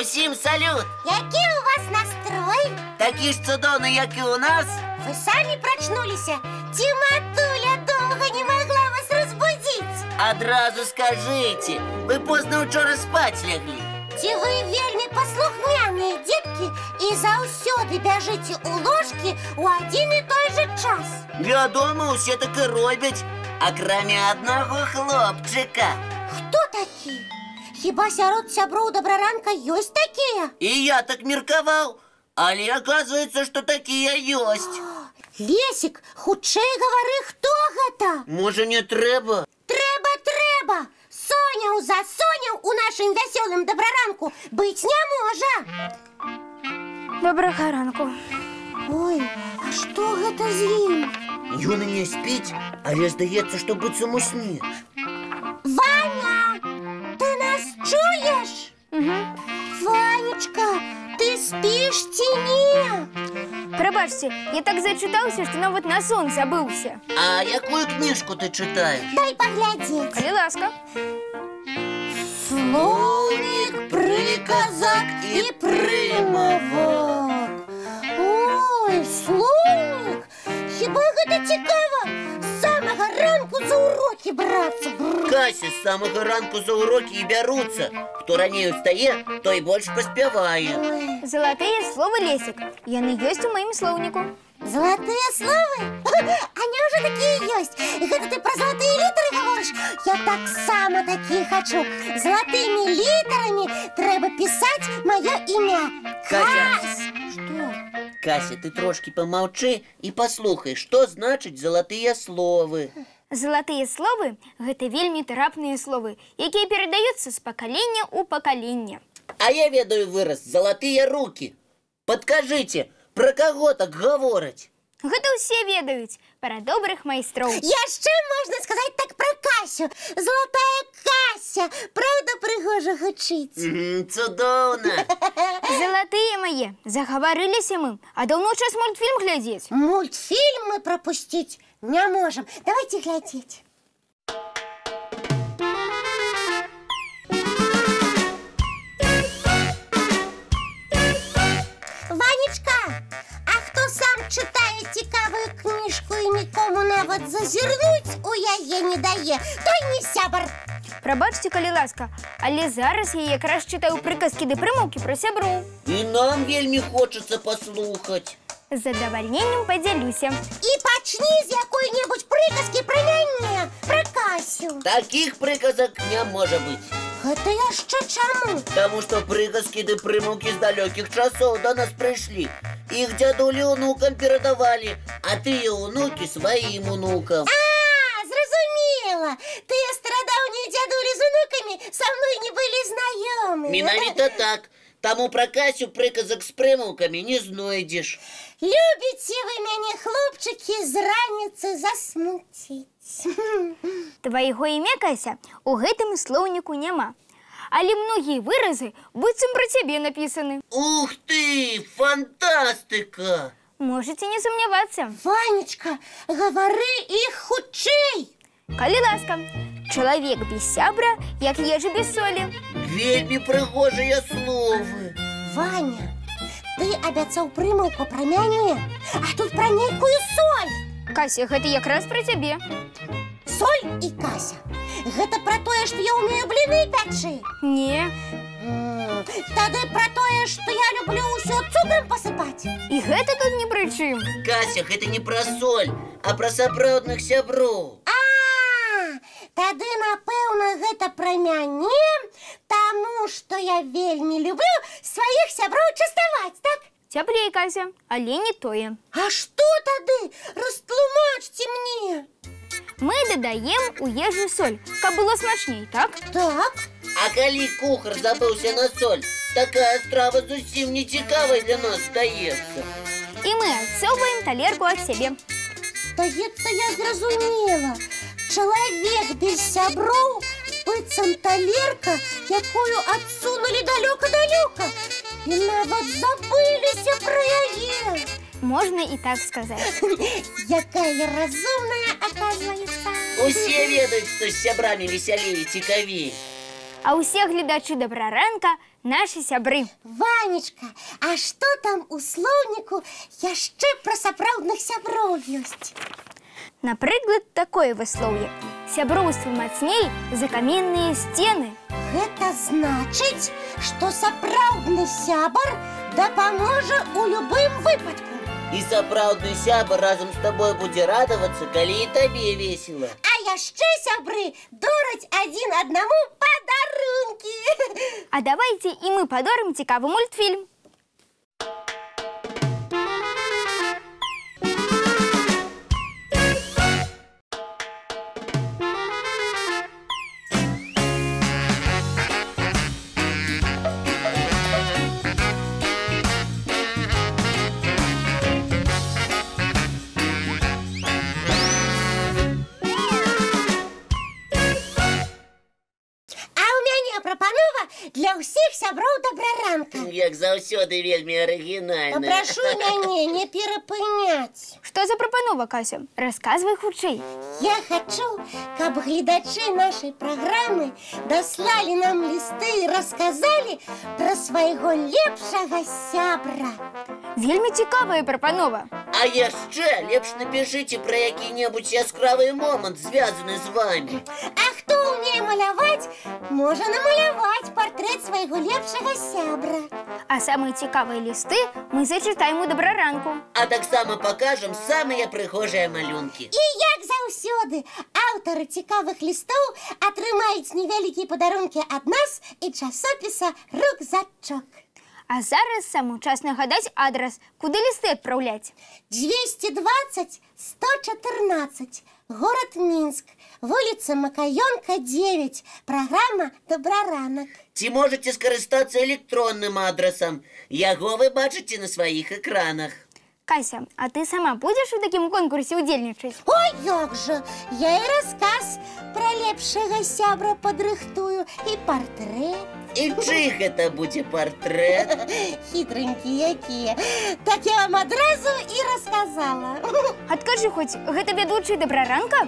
Усім салют! Який у вас настрой? Такі ж цудовні, як і у нас. Вы сами прочнулись? Ці матуля долго не могла вас разбудить. Одразу скажите, ви поздно вчора спать лягли. Ці ви вельми послухняні дітки і заўсёды бяжыце у ложки у один і той же час. Вядома, усе так і робять, акрамя одного хлопчика. Хто такі? Хіба сярод сяброў Добраранка ёсць такія? І я так меркаваў, але оказывается, что такія ёсць. Лесик, хутчэй гавары, хто гэта? Можа, не трэба? Трэба! Соняў за Соняў у нашым вясёлым Добраранку быць не можа. Добрага ранку. Ой, а што гэта з ім? Ён не спіць, але здаецца, што быццам у сне. Ваня, ты нас чуеш? Угу. Ванечка, ты спіш ці не? Прабачце, я так зачытаўся, што нават на сон забыўся. А якую кніжку ты чытаеш? Дай паглядзець. Калі ласка. Слоўнік, прыказак і прымавак. Ой, слоўнік! Хіба гэта цікава? З самага ранку за урокі брацца. Кася, з самага ранку за урокі і бяруцца. Хто раней устае, той больш паспявае. Залатыя словы, Лесик. Яны ёсць у маім слоўніку. Залатыя словы? А няўжо такія ёсць? Гэта ты пра залатыя літары гаворыш? Я таксама такія хачу. Залатымі літарамі трэба пісаць маё імя. Кася. Што? Кася, ты трошки помолчи и послухай, что значит золотые словы. Залатыя словы – гэта вельмі трапныя словы, якія перадаюцца з пакалення ў пакаленне. А я ведаю выраз «золотые руки». Подкажите, про кого так говорить? Гэта ўсе ведаюць пра добрых майстроў. Яшчэ можна сказаць так пра Касю. Залатая Кася. Праўда, прыгожа гучыць? Цудоўна. Залатыя мае, загаварыліся мы, а даўно час мультфільм глядзець. Мультфільм мы прапусціць не можам. Давайте глядзець. Ванечка, а хто сам чытае цікавую кніжку і нікому нават зазірнуць у яе не дае, той не сябар. Прабачце, калі ласка, але зараз я якраз чытаю прыказкі ды прымаўкі пра сяброў. И нам вельмі хочется послухать. З задавальненнем падзялюся. І пачні з якой-небудзь прыказкі пра мяне, пра Касю. Таких приказок не может быть. Гэта яшчэ чаму? Потому что приказки ды прымаўкі з далёкіх часоў до нас пришли. Их дядулі унукам передавали, а тыя унукі сваім унукам. Зразумела. Тыя старадаўнія дзядулі з унукамі са мной не былі знаёмы. Менавіта так. Таму пра Касю прыказак з прымаўкамі не знойдзеш. Любіце вы мяне, хлопчыкі, з раніцы засмуціць. Твайго імя, Кася, у гэтым слоўніку няма. Але многія выразы быццам пра цябе напісаны. Ух ты, фантастыка! Можаце не сумнявацца. Ванечка, гавары іх хутчэй. Калі ласка, чалавек без сябра, як ежа без солі. Вельмі прыгожыя словы. Ваня, ты абяцаў прымаўку пра мяне, а тут пра нейкую соль. Кася, гэта якраз пра цябе. Соль і Кася. Гэта пра тое, што я ўмею бліны пячы? Не. Тады пра тое, што я люблю ўсё цудрам пасыпаць. І гэта тут ні пры чым. Кася, гэта не пра соль, а пра сапраўдных сяброў. Тады, напэўна, гэта пра мяне, таму што я вельмі люблю сваіх сяброў частаваць, так? Цяплей, Кася, але не тое. А што тады? Растлумачце мне. Мы дадаем у ежу соль, каб было смачней, так? Так. А калі кухар забыўся на соль, такая страва зусім не цікавая для нас здаецца. І мы адсоўваем талерку ад сябе. Здаецца, я зразумела. Чалавек без сяброў быццам талерка, якую адсунулі далёка-далёка. І нават забыліся пра яе. Можна і так сказаць. Якая разумная, оказывается. Усе ведаюць, што з сябрамі весялей і цікавей. А ўсе гледачы Добраранка наші сябры. Ванечка, а што там у слоўніку яшчэ пра сапраўдных сяброў ёсць? Напрыклад, такое выслоўе. Сяброўства мацней за каменныя сцены. Гэта значыць, што сапраўдны сябар дапаможа ў любым выпадку. І сапраўдны сябар разам з табой будзе радавацца, калі і табе весела. А яшчэ сябры дораць адзін аднаму падарункі. А давайте і мы падорым цікавы мультфільм. Для ўсіх сяброў дабраранка. Як заўсёды вельмі арыгінальна. Папрашу мяне не перапыняць. Што за прапанова, Кася? Расказвай хутчэй. Я хачу, каб гледачы нашай праграмы даслалі нам лісты і расказалі пра свайго лепшага сябра. Вельмі цікавая прапанова. А яшчэ лепш напішыце пра які-небудзь яскравы момант, звязаны з вамі. А хто ўмее маляваць, можа намаляваць партрэт свайго лепшага сябра. А самыя цікавыя лісты мы зачытаем у дабраранку. А таксама пакажам самыя прыгожыя малюнкі. І як заўсёды, аўтары цікавых лістоў атрымаюць невялікія падарункі ад нас і часопіса «Рюкзачок». А зараз самы час нагадаць адрас, куды лісты адпраўляць. 220-114, город Мінск, вуліца Макаёнка, 9, праграма «Дабраранак». Ці можаце скарыстацца электронным адрасам. Яго вы бачыце на сваіх экранах. Кася, а ты сама будзеш у такім конкурсе удзельнічаць? Ой, як жа! Я і расказ пра лепшага сябра падрыхтую, і партрэт. І чый гэта будзе партрэт? Хітренькія якія. Так я вам адразу і расказала. Адкажы хоць, гэта вядучы дабраранка?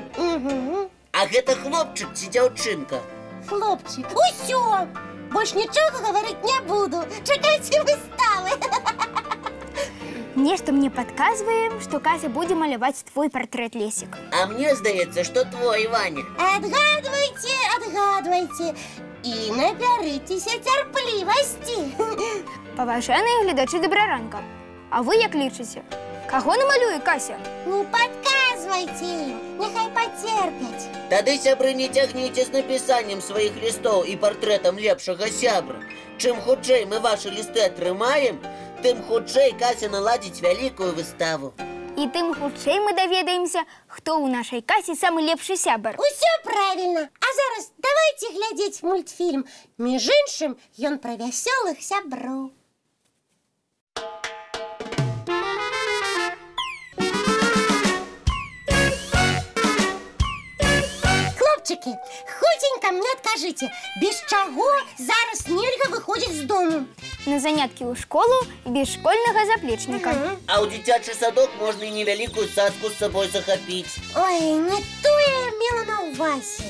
А гэта хлопчык ці дзяўчынка? Хлопчик, усё! Больш нічога гаварыць не буду. Чакайце выставы. Нешта мне падказвае, што Кася будзе маляваць твой партрэт, Лесік. А мне здаецца, што твой, Ваня. Адгадвайце, адгадвайце. І набярыцеся цярплівасці. Паважаныя гледачы дабраранка, а вы як лічыце? Каго намалюе Кася? Не падказвайце ім, няхай пацерпяць. Тады, сябры, не цягніце з напісаннем сваіх лістоў і партрэтам лепшага сябра. Чым хутчэй мы вашы лісты атрымаем, тым хутчэй Кася наладзіць вялікую выставу. І тым хутчэй мы даведаемся, хто ў нашай Касі самы лепшы сябар. Усё правільна. А зараз давайце глядзець мультфільм. Між іншым, ён пра вясёлых сяброў. Хлопчыкі, хутенька мне адкажыце, без чаго зараз нельга выходзіць з дому? На заняткі ў школу без школьнага заплечніка. А ў дзіцячы садок можна і невялікую цацку з сабой захапіць. Ой, не тое мела на ўвазе.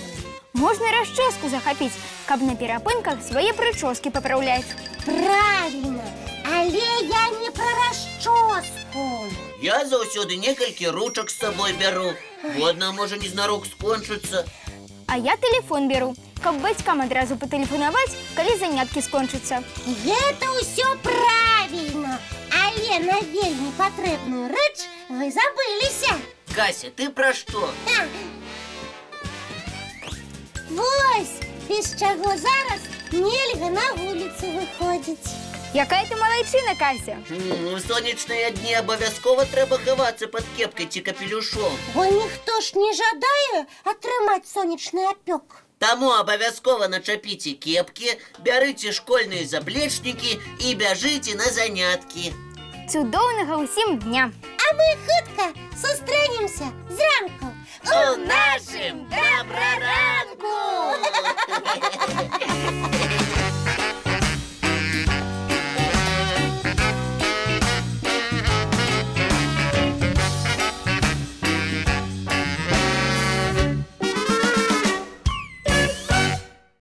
Можна расчоску захапіць, каб на перапынках свае прычоскі папраўляць. Правільна, але я не пра расчоску. Я заўсёды некалькі ручак з сабой бяру. Бо адна можа незнарок скончыцца. А я тэлефон беру, каб бацькам адразу патэлефанаваць, калі заняткі скончацца. Гэта ўсё правільна, але на вельмі патрэбную рэч вы забыліся. Кася, ты пра што? Вось, без чаго зараз нельга на вуліцу выходзіць. Якая ты малайчына, Кася? У сонечныя дні абавязкова трэба хавацца пад кепкай ці капелюшом. Бо ніхто ж не жадае атрымаць сонечны апёк. Таму абавязкова начапіце кепкі, бярыце школьныя заплечнікі і бяжыце на заняткі. Цудоўнага ўсім дня! А мы хутка сустрэнемся зранку У нашым дабраранку!